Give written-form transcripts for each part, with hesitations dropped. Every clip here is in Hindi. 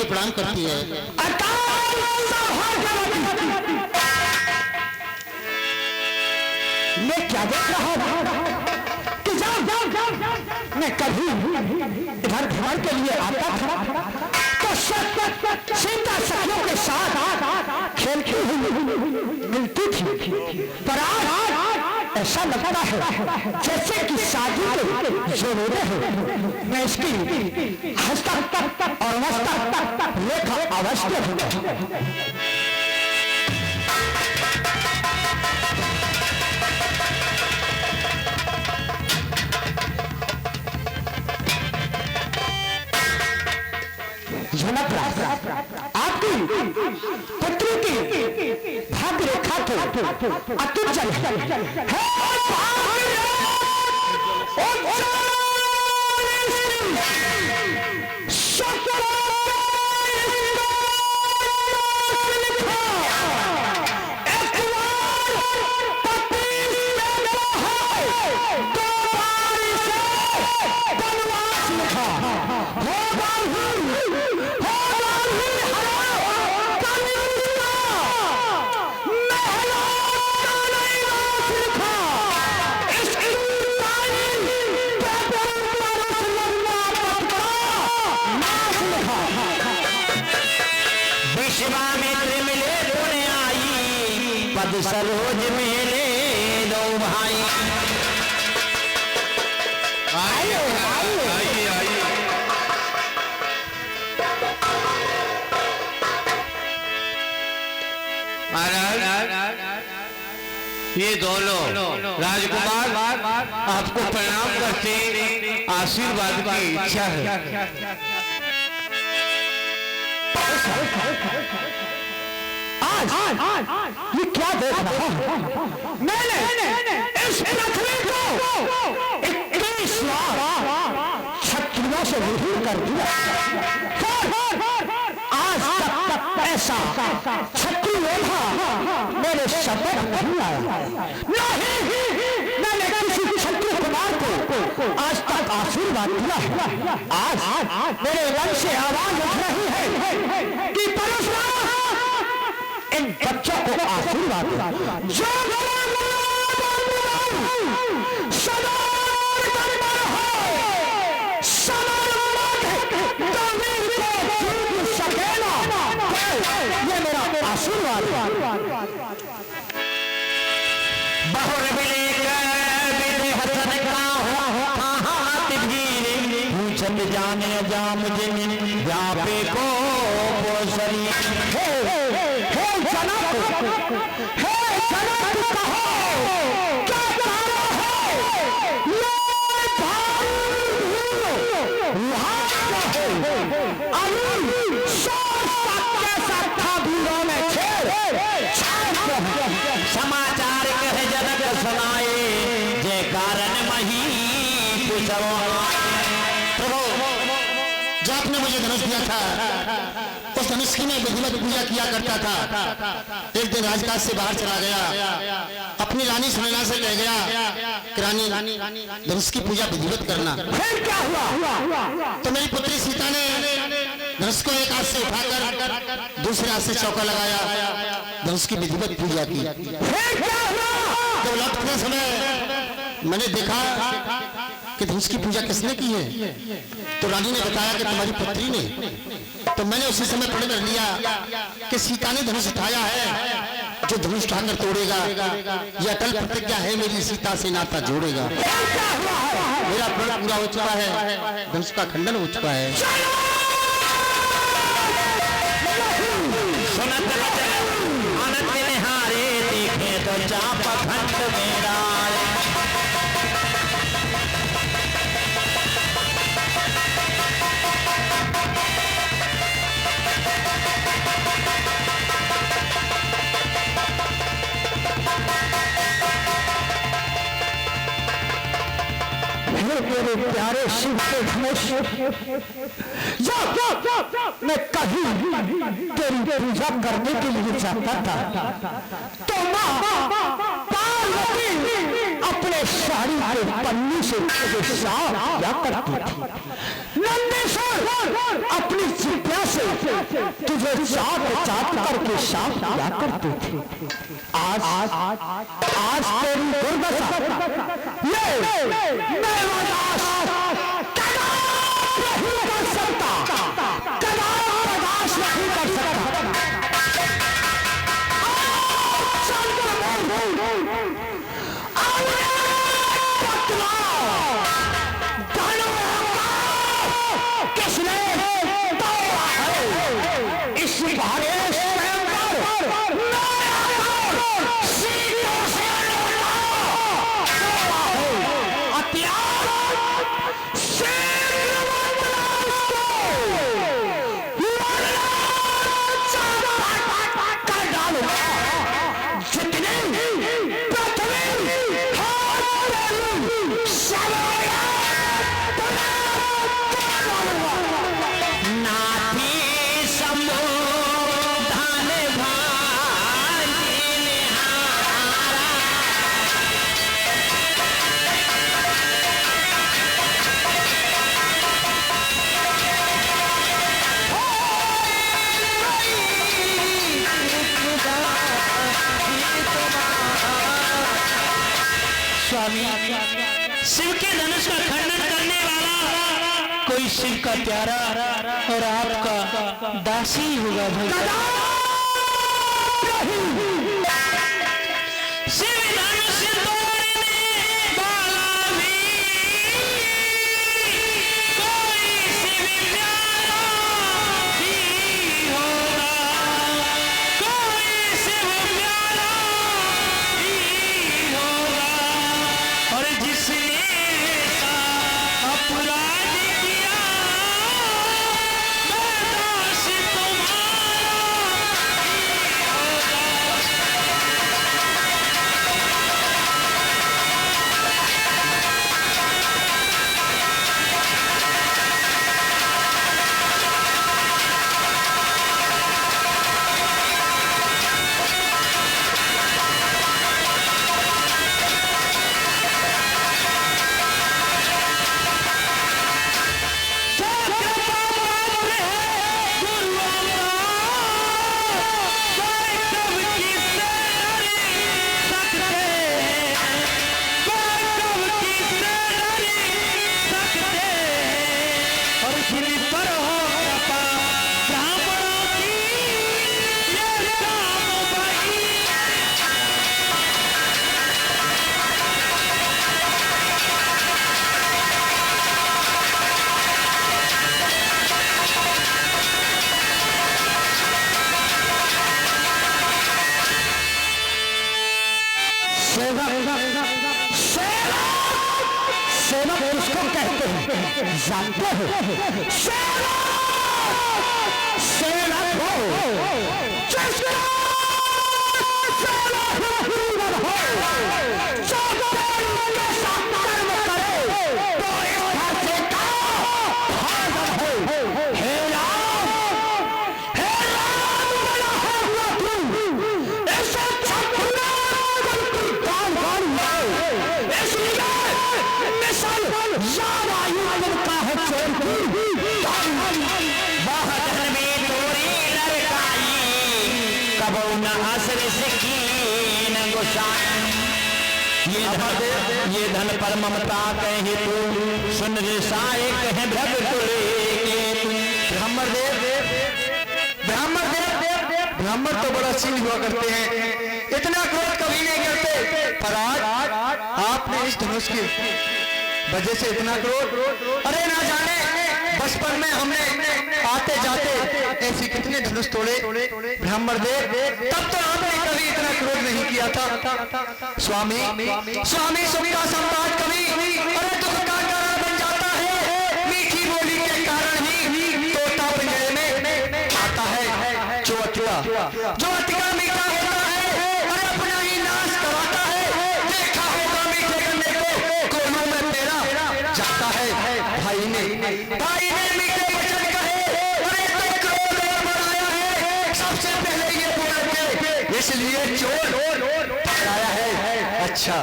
प्रणाम करती है। मैं क्या देख रहा हूं कि मैं कभी घर भ्रमण के लिए आता था तो सीता सखियों के साथ खेलती हुई मिलती थी, पर आज ऐसा लगता है जैसे कि शादी के जोड़े हैं। मैं इसकी हस्तक और मस्तक रेखा अवश्य हूँ। आपकी पुत्री की भाग्य रेखा तो अत्युज्जल है। सरोज मेले दो भाई आइए आइए आइए। ये दोनों राजकुमार आपको प्रणाम करते आशीर्वाद की इच्छा है। आज ये क्या देख रहा हूं? मैंने इस पृथ्वी को 21 लाख क्षत्रियों से विहीन कर दिया। आज तक ऐसा क्षत्रिय योद्धा मेरे शब्द नहीं आया। नहीं, मैंने किसी क्षत्रिय कुमार को आज तक आशीर्वाद दिया है। आज मेरे मन से आवाज उठ रही है कि परशुराम इन बच्चों को आशीर्वाद ये मेरा आशीर्वाद। बहुर पूछत जाने जा मुझे व्यापे को पोसरी समाचार कह जनक सुनाए जय कारण मही प्रभु जो आपने मुझे धनुष दिया था उस धनुष की मैं विधिवत पूजा किया करता था। एक दिन राजकाज से बाहर चला गया, अपनी रानी सुनैना से कह गया कि रानी धनुष की पूजा विधिवत करना। फिर क्या हुआ? तो मेरी पुत्री सीता ने धनुष को एक हाथ से उठाकर दूसरे हाथ से चौका लगाया, धनुष की विधिवत पूजा की। फिर क्या हुआ? जब लौटते समय मैंने देखा कि धनुष की पूजा किसने की है? तो रानी ने बताया कि तुम्हारी पुत्री ने। तो मैंने उसी समय पढ़ कर लिया कि सीता ने धनुष उठाया है, जो धनुष उठाकर तोड़ेगा यह अटल प्रतिज्ञा है, मेरी सीता से नाता जोड़ेगा। मेरा प्रण पूरा हो चुका है, धनुष का खंडन हो चुका है। आनंद निहारे देखे तो चाप खंड मेरा मेरे प्यारे शिव के धनुष, मैं कभी तेरी पूजा करने के लिए जाता था तो माँ पार्वती अपने साड़ी के पन्नी से तुझे साफ किया करती थी। नंदीश्वर अपनी जिज्ञा से तुझे चाट चाट करके साफ किया करते थे। आज तेरी दुर्दशा मैं नहीं कर सकता, बर्दाश्त नहीं कर सकता। किसने इस भारे शिव के धनुष का खंडन करने वाला कोई शिव का प्यारा और आपका दासी होगा भाई। शिव धनुष तोड़ने वाला भी कोई शिव प्यारा ही होगा, कोई शिव प्यारा ही होगा। और जिसने अपराध किया मैं दास तुम्हारा सेवक किसको कहते हैं जानते हो? सेवक हो जिसका ये धन पर ममता कहे तू सुन रे साए कहे भ्रग तुले ब्राह्मण तो बड़ा शील हुआ करते हैं, इतना क्रोध कभी नहीं करते, पर आज आपने इस धनुष की वजह से इतना क्रोध। अरे ना जाने बचपन में हमने आते जाते ऐसे कितने धनुष तोड़े ब्राह्मण देव, तब तो आपने कभी इतना क्रोध नहीं किया था। स्वामी स्वामी सुखा संवाद कभी अरे दुख का कारण बन जाता है, मीठी बोली के कारण ही तोता पिंजरे में आता है। जो अतिका मीठा होता है अरे अपना ही नाश कराता है, देखा होगा मीठे गन्ने को कोनों में तेरा जाता है। भाई ने मीठे वचन कहे अरे तो क्रोध बढ़ाया है, सबसे पहले ये बोल के इसलिए चोर पकड़ाया है। अच्छा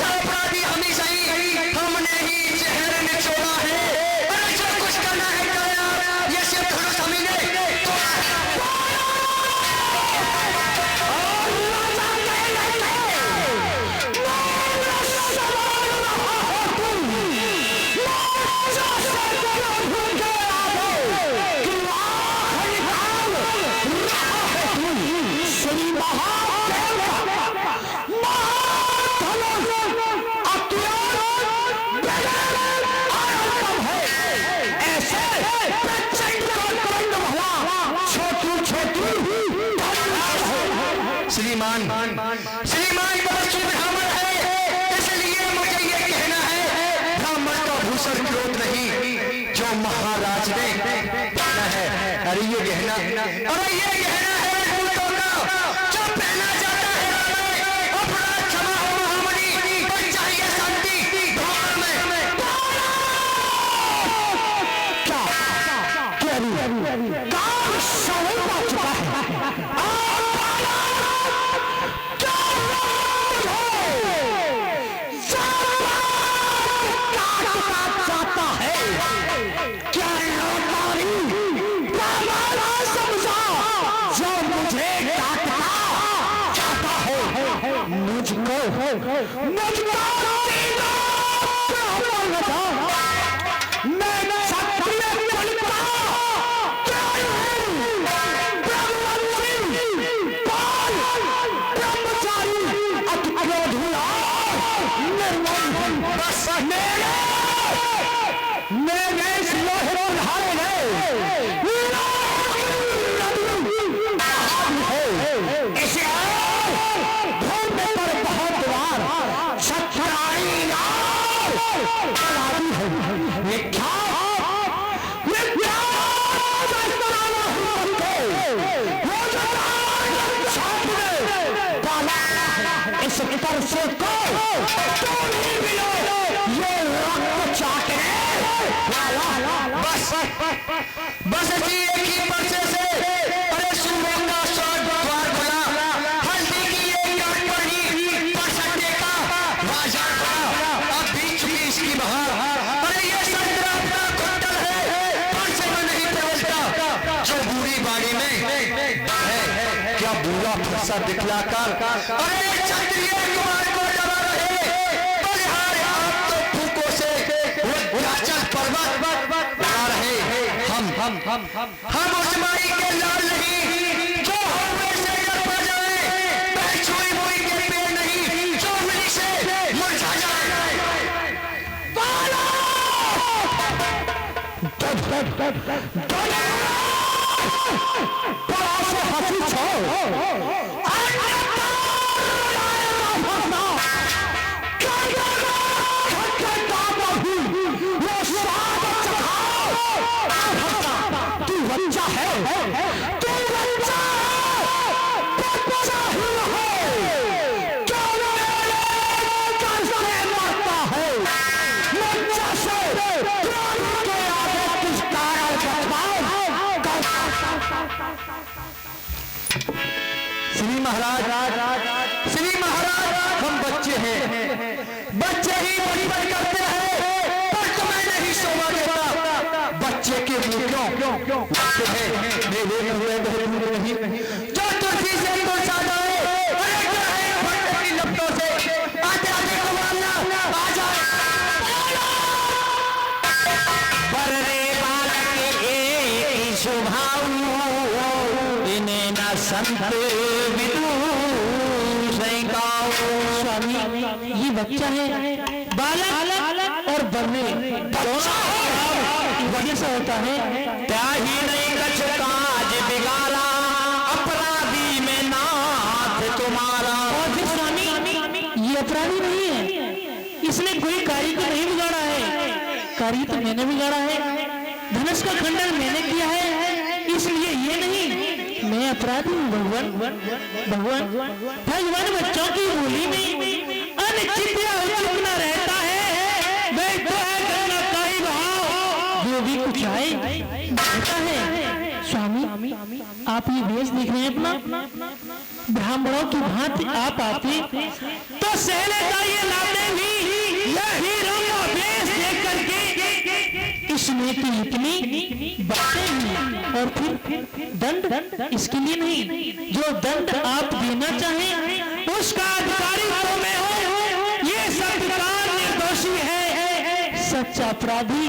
अपराधी हम ही सही, हमने ही चेहरे में छोड़ा है, अरे जो कुछ करना है करना, ये सिर्फ धनुष हम ही ने श्रीमान ब्राह्मण है, इसलिए मुझे ये कहना है ब्राह्मण का भूषण क्रोध नहीं जो महाराज ने पहना है। अरे ये गहना है भूतों का जो पहना जाता है। अपराध क्षमा हो महामणि, बन चाहिए शांति भवन में। बस जी एक ही पर्चे से अरे सूबे का स्वाद द्वार खुला, हल्दी की एक गांठ पड़ी, परसंडे का बाजार खुला, अब बीत चुकी इसकी बहार। अरे ये संतरा अपना कुंडल है, पर्चे में नहीं प्रवेशता जो बूढ़ी बाड़ी में है। क्या बुरा फरसा दिखलाकर अरे क्षत्रिय कुमार को डरा रहे, बलिहार आप तो फूकों से विंध्याचल पर्वत लगा रहे। हम उस माई के लाल नहीं जो हुए से डर पड़ जाए, छुई मुई के पेड़ नहीं जो मिली से मुरझा जाए। बच्चा है तू बच्चा श्री महाराज हम बच्चे हैं, बच्चे ही बड़ी बड़ी करते हैं, पर तुम्हें नहीं शोभा देता। बच्चे के मुंह क्यों हैं मेरे हुए नहीं जो तुलसी से तुलसा जाए, की लपटों से आते इन्हें न संत विदु स्वामी ये बच्चा है बालक और बन्ने वजह से होता है त्याही नहीं कछ काज बिगाड़ा अपराधी में नाथ तुम्हारा। और फिर स्वामी ये अपराधी नहीं है, इसने कोई कार्य तो नहीं बिगाड़ा है, कार्य तो मैंने बिगाड़ा है, धनुष का खंडन मैंने किया है, इसलिए ये नहीं मैं अपराधी हूँ। भगवान भगवान भगवान बच्चों की बोली में अनिश्चित न रहता है, बैठता है गंगा का ही भाव जो भी कुछ आए रहता है। स्वामी आप ये वेश देख रहे हैं अपना, ब्राह्मणों की भांति आप आते तो सहले का ये लाते भी हीरों का वेश देख करके इसमें की इतनी बातें हैं। और फिर दंड इसके लिए नहीं, जो दंड आप देना चाहें उसका अधिकारी तो मैं हूं, ये सब निर्दोषी है, सच्चा अपराधी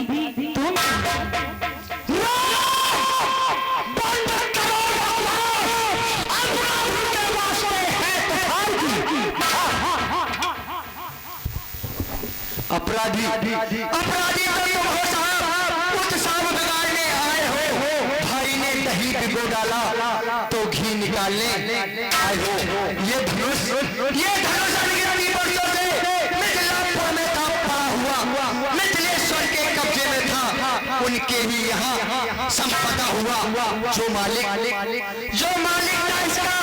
तुम। अपराधी अपराधी तो तुम हो साहब, कुछ शाम बिगाड़ने आए हो, भाई ने दही भिगो डाला तो घी निकालने आए हो। ये धनुष अनगिनती वर्षों से मिथिलापुर में था पड़ा हुआ, मिथिलेश्वर के कब्जे में था, उनके ही यहाँ संपदा हुआ। जो मालिक था इसका,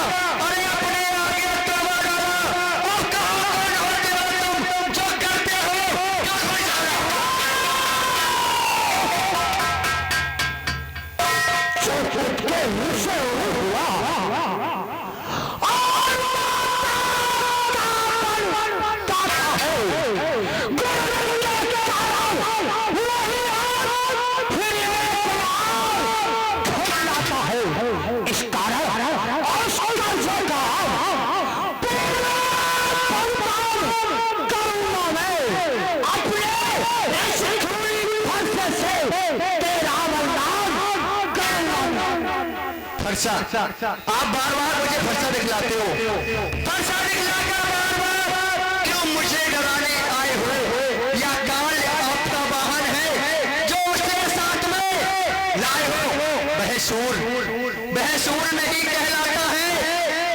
अरे अपने आगे तलवार डाला और कहा कौन होते हो तुम जो करते हो। आप बार बार मुझे फरसा दिखलाते हो, फरसा दिखलाकर बार बार क्यों मुझे डराने आए हो? या काल आपका वाहन है जो उसके साथ में लाए हो? बहसूर नहीं कहलाता है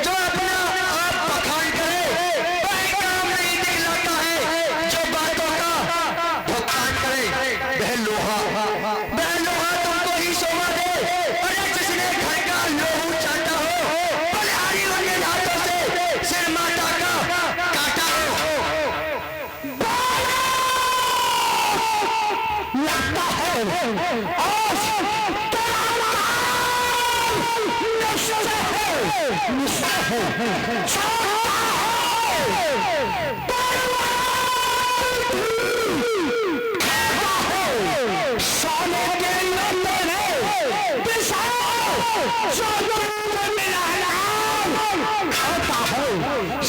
जो अपना आप पखान करे, वह काम नहीं दिखलाता है जो बातों का भुगतान करे। वह लोहा तुमको ही शोभा दे, सिर माता का काटा हो। लगता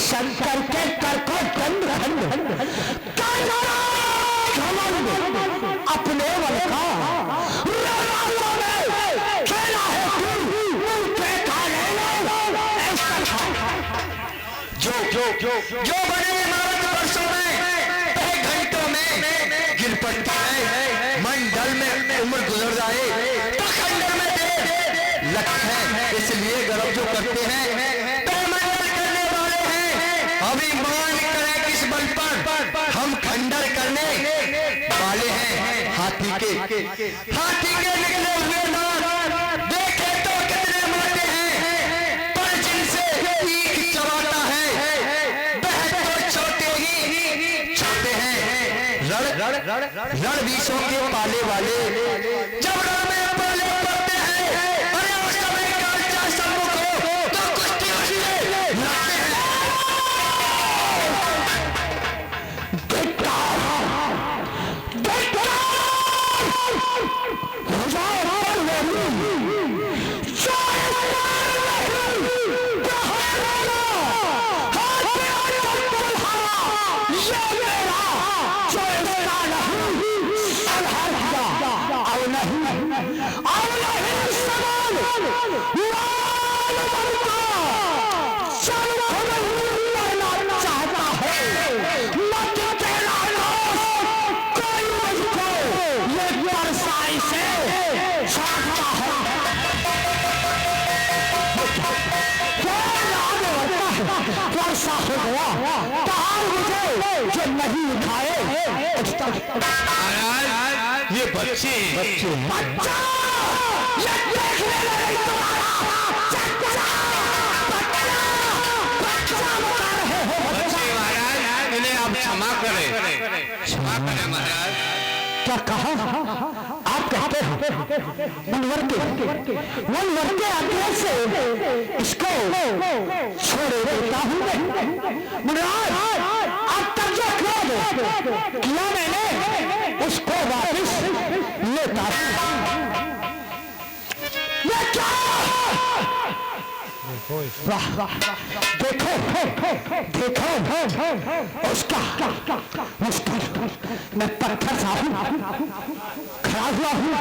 शंकर के कर को दंड अपने बल का खेला है जो बड़े इमारत वर्षों में घंटों में गिर पड़ता है, मंडल में उम्र गुजर जाए तो खंडर में देर लगता है। इसलिए गर्व जो करते हैं अभिमान करें किस बल पर, हम खंडर करने वाले हैं। हाथी के निकले हुए दांत देखे तो कितने मोटे हैं, पर जिनसे ईख चबाता है वह तो छोटे हैं। रणवीरों के पाले वाले जब रण में पाले पड़ते हैं, अरे उस समय कांचा सम्मुख हो तो कुश्ती लड़ते हैं। चाहता है लेकिन तेरा कोई मुझको ये परसाई से छाटता है। वर्षा हो गया तार मुझे जो नहीं उठाए। ये बच्चे बच्चा ये देखने लगे तुम्हारा बच्चा बता रहे हो। बच्चे महाराज, इन्हें आप क्षमा करें महाराज। क्या कहा आप कहते हो मनवर के आदेश से इसको छोड़े देता हूं मैं। मनोहर अब तक जो क्रोध किया मैंने उसको वापस लेता हूं। ये क्या वाह देखो देखो उसका मैं पत्थर सा हूं खड़ा हुआ हूं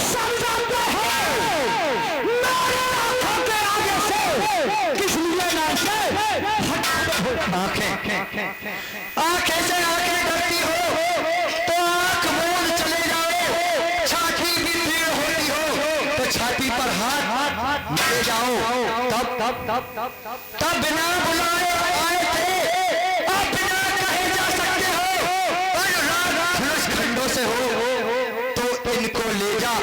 सब जानते हैं मेरे आंखों के आगे से किस लिए ना से आंखें से आंखें करती हो तो आंख मूंद चले जाओ। छाती भी भीड़ होती हो तो छाती पर हाथ ले जाओ। तब बिना बुलाए आए थे अब बिना कहे जा सकते हो। अनुराग धनुष खंडों से हो तो इनको ले जा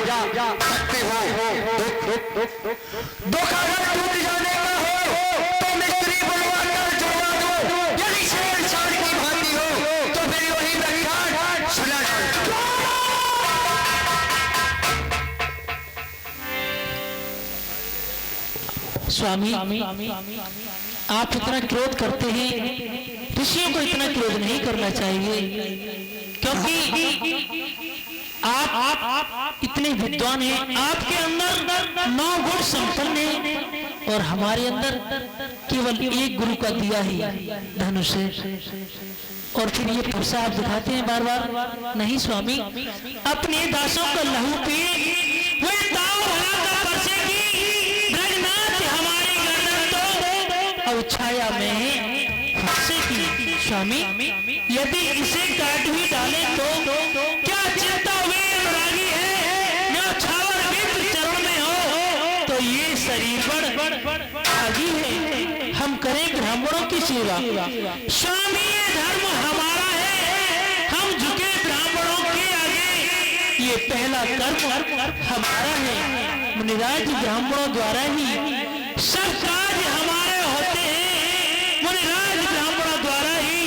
सकते हो। दुख अगर टूट जाने का हो तो मिस्त्री बुलवा कर जोड़ा दो। यदि छेड़छाड़ की भांति हो तो फिर वही व्याख्यान सुना जाए। स्वामी आप इतना क्रोध करते हैं, ऋषियों को इतना क्रोध नहीं करना चाहिए, क्योंकि आप इतने विद्वान हैं, आपके अंदर 9 गुण संपन्न हैं और हमारे अंदर केवल एक गुरु का दिया ही धनुष है। और फिर ये फुर्सा आप दिखाते हैं बार बार। नहीं स्वामी, अपने दासों का लहू पी वे दाव भला का बरसेगी। ब्रजनाथ हमारी गर्दन तो अब छाया में फंसेगी। स्वामी यदि इसे काट भी डाले तो क्या चिंता वे अनुरागी है। न्यौछावर मित्र चरण में हो तो ये शरीर बड़ आगी है। हम करें ब्राह्मणों की सेवा। स्वामी ये धर्म हमारा है, हम झुके ब्राह्मणों के आगे। ये पहला कर्म हमारा है। मुनिराज ब्राह्मणों द्वारा ही सब काज हमारे होते हैं। मुनिराज ब्राह्मणों द्वारा ही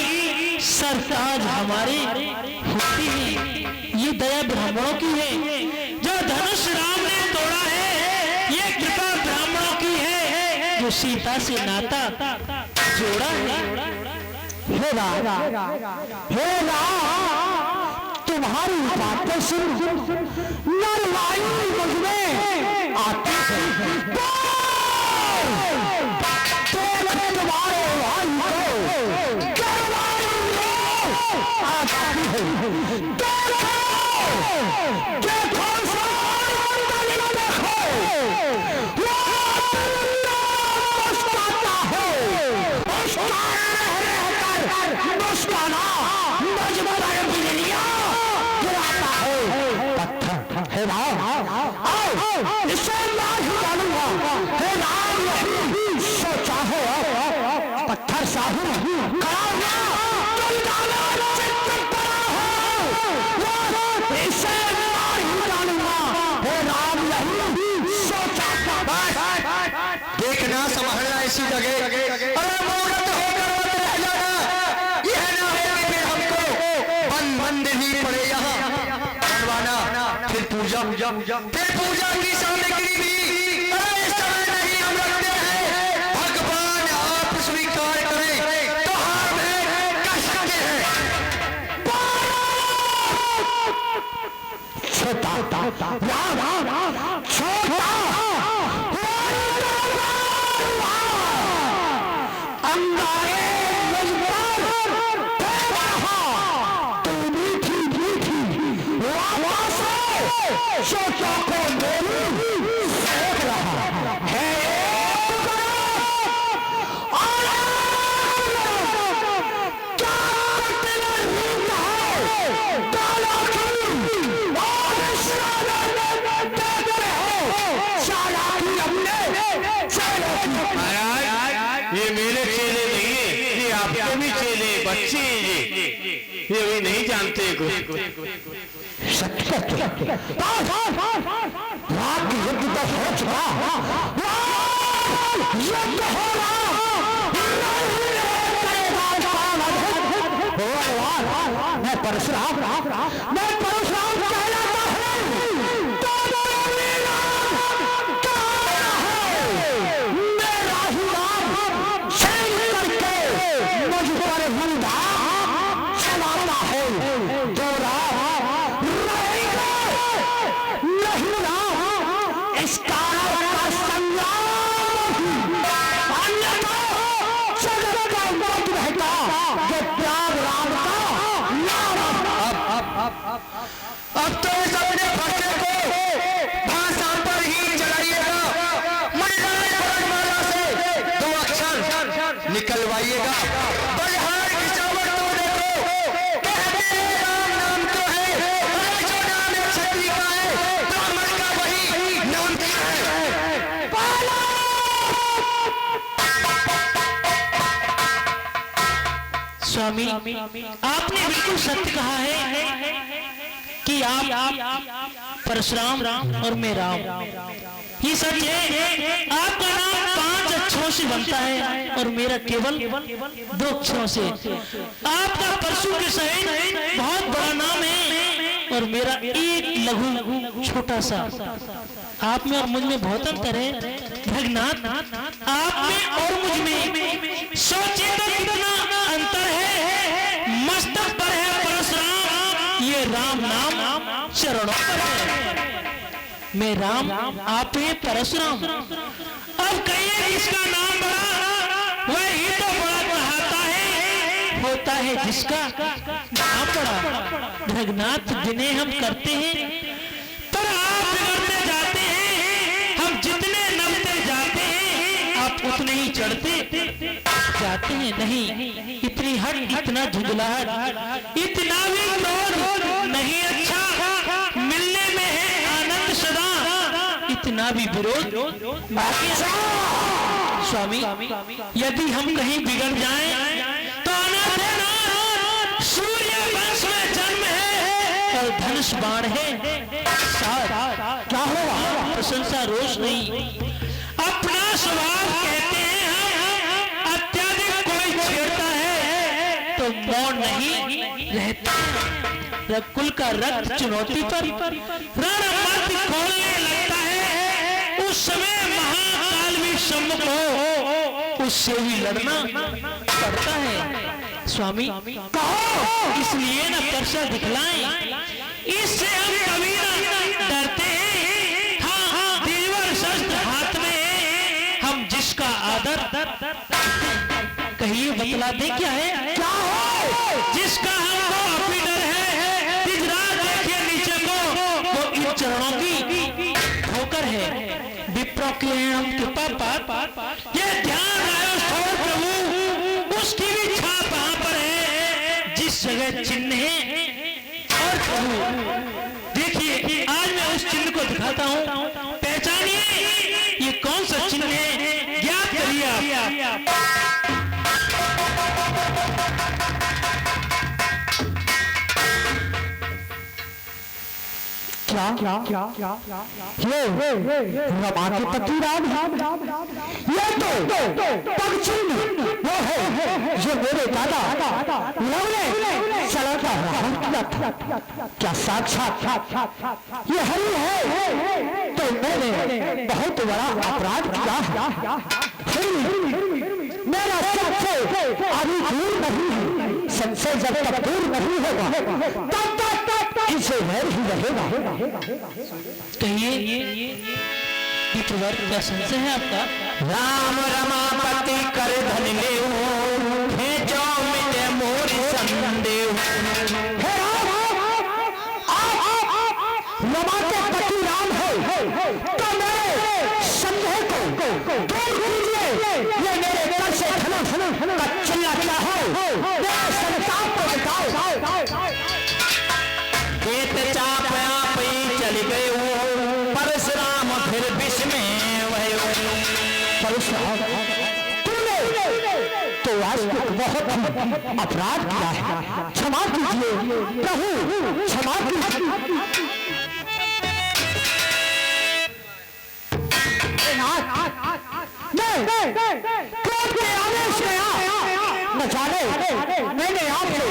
सब काज हमारे होते हैं। ये दया ब्राह्मणों की है। जो धनुष राम ने तोड़ा है ये कृपा ब्राह्मणों की है। जो सीता से नाता जोड़ा है। हे राम तुम्हारी बातें सुन नरवाई मुझ में आती है। तुम्हारे भाई को आती है। देखो पत्थर साहू देखना संभालना इसी जगह। अरे मूर्त होकर मत रह जाना। यह ना हो कि फिर हमको बंद ही पड़े यहाँ बनवाना। फिर पूजा की सामग्री भी अरे इस समय नहीं हम रखते हैं। भगवान आप स्वीकार करें तो हार में कर सकते हैं। छोटा सोचों को मेरी सेक रहा है ये मेरे चेले नहीं है, ये आपके भी चेले बच्चे हैं ये भी नहीं जानते कुछ। रात की युद्ध तो हो चुका, युद्ध हो रहा, मैं परशुराम कहलाता हूँ। मेरा ही राम छेड़ करके मुझ पर हुंडा चलाता है। जो राम रहेगा नहीं राम, इसका संग्राम अन्यथा जगत का मौत रहता। जो प्यार राम का नाम। अब तो इस अपने फटके को भाषा पर ही चलाइएगा। मंडल माला से 2 अक्षर निकलवाइएगा। बलिहार की चावट तो देखो, कहते हैं राम नाम तो है, जो नाम एक क्षत्रिय का है, ब्राह्मण का वही नाम क्या है? स्वामी, आपने बिल्कुल सत्य कहा है कि आप परशुराम और मैं राम। ये सच है। आपका नाम 5 अक्षरों से बनता है और मेरा केवल 2 अक्षरों से। आपका परशु के सहित बहुत बड़ा नाम है और मेरा एक लघु छोटा सा। आप में और मुझ में बहुत अंतर है भगनाथ। आप में और मुझ में सोचिए तो कितना अंतर है। मस्तक पर है परशुराम, ये राम नाम चरणों पर है। मैं राम, आप है परशुराम। अब कहिए जिसका नाम बड़ा वही तो बड़ा कहाता है, होता है जिसका नाम बड़ा। भगनाथ जिन्हें हम करते हैं पर आप बिगड़ते जाते हैं। हम जितने नमते जाते हैं आप उतने ही चढ़ते जाते हैं। नहीं, इतनी हट, इतना झुंझलाहट, इतना भी क्रोध नहीं अच्छा। मिलने में है आनंद सदा, इतना भी विरोध बाकी। स्वामी, यदि हम कहीं बिगड़ जाएं तो अनाथ है ना, सूर्य वंश में जन्म है और धनुष बाण है साथ। क्या होगा? प्रशंसा रोष नहीं, अपना स्वभाव कहते हैं हम। अत्याधिक कोई छेड़ता है तो मौन नहीं रहता। कुल का रक्त चुनौती पर रणमर्द खोलने लगता है, उस समय महाकाल भी सम्मुख हो, उससे भी लड़ना पड़ता है। स्वामी, इसलिए न परसा दिखलाएं, इससे हम कभी न डरते हैं। हाँ, देवर शस्त्र हाथ में है, हम जिसका आदर कहिए बतला दे क्या है? क्या हो? जिसका हमको अभी डर है, तिजरा देखिए नीचे को, वो इन चरणों की ठोकर है। विप्रो के हम कृपा पात, ये ध्यान आयो छोड़ प्रभु, उसकी भी छाप वहां पर है जिस जगह चिन्ह है। और प्रभु देखिए, आज मैं उस चिन्ह को दिखाता हूँ, पहचानिए ये कौन सा चिन्ह है, ज्ञात करिए आप। क्या ये रमा के पति राम, ये तो पक्षी वो है जो मेरे दादा लव ने चलाता किया। क्या साक्षात ये हरि है? तो मैंने बहुत बड़ा अपराध किया। मेरा सबसे अभी दूर नहीं, संशय जब तक दूर नहीं होगा तब तक इसे वैर ही रहेगा। कहिए क्या संशय है आपका? राम रमापति कर धन ले भेजो मिटे मोर संदेव। रमा आपके पति राम है तो मेरे संदेह को दूर कीजिए। ये मेरे घर से धनुष का चिल्ला क्या है, मेरे संताप को बताओ। खेत चाप आप ही चल गए वो परशुराम फिर विष में वह परशुराम तूने तो आज एक बहुत ही अपराध किया है, क्षमा कीजिए प्रभु, क्षमा कीजिए। क्रोध के आवेश में न जाने मैंने आपसे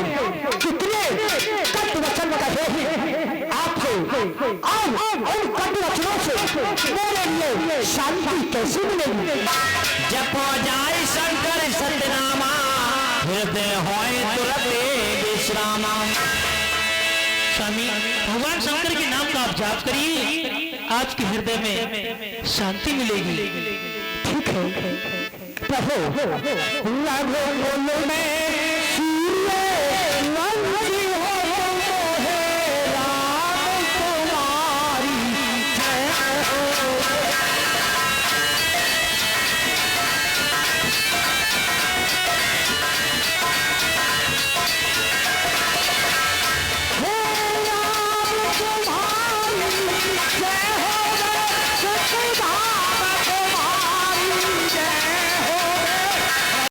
कितने कट वचन कहे हैं, आपसे आज उन कट वचनों से मेरे लिए शांति कैसी मिलेगी। जब हो जाए शंकर सत्यनामा हृदय होए तुरंत विश्रामा। स्वामी भगवान शंकर के नाम का आप जाप करिए, आपके हृदय में शांति मिलेगी। ठीक है प्रभु, बोलो में